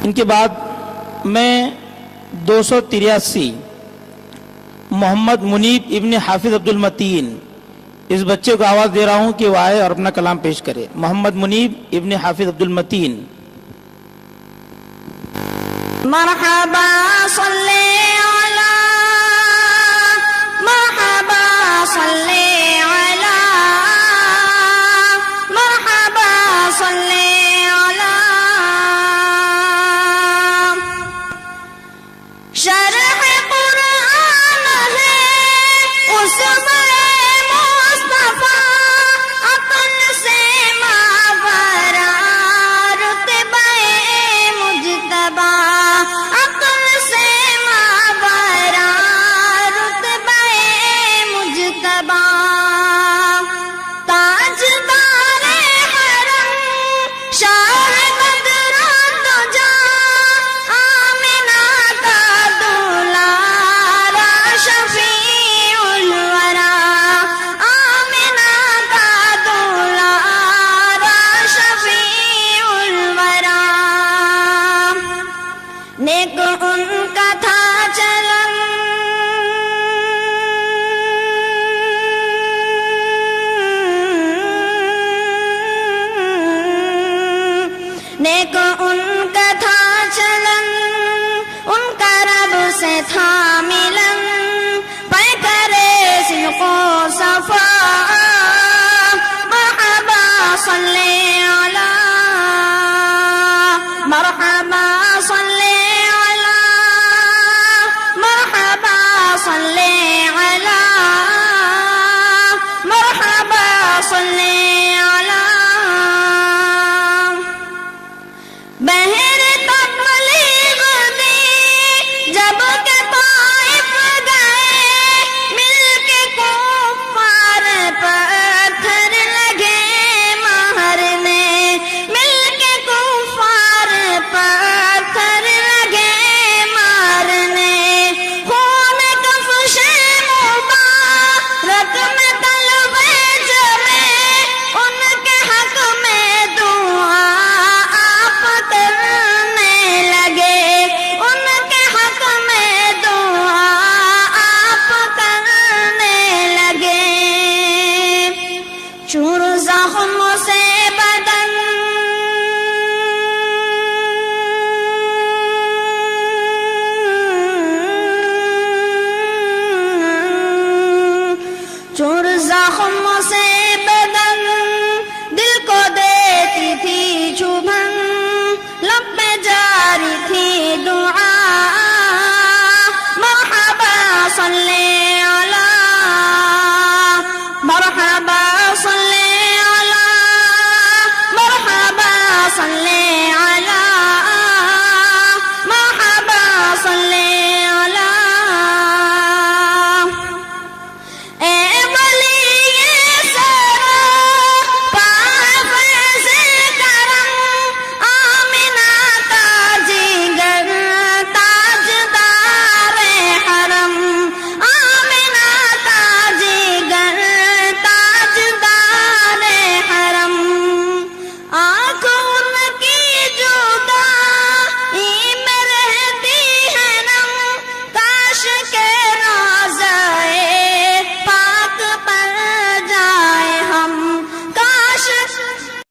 ان کے بعد میں 283 محمد منیب ابن حافظ عبد المتین اس بچے کو آواز دے رہا ہوں کہ وہ آئے اور اپنا کلام پیش کرے. محمد منیب ابن حافظ عبد المتین. مرحبا صلی علی مرحبا صلی علی مرحبا صلی علی شرح قرآن ہے اس نیک ان کا تھا چلن ان کا رب سے تھا ملن پے کرے صدق و صفا مرحبا صلی علی مرحبا صلی علی مرحبا صلی علی مرحبا صلی بہر تبلیغ دی جب کہ طائف گئے مل کے کفار پتھر لگے مارنے مل کے کفار پتھر لگے مارنے خون کفش مبارک میں تلوے جمے ان کے حق میں دعا کرنے لگے ان کے حق میں دعا آپ کرنے لگے چور زخم سے بدن چور زخم سے بدن دل کو دیتی تھی چبھن لب میں جاری تھی دعا مرحبا صلی علی مرحبا صلی علی مرحبا صلی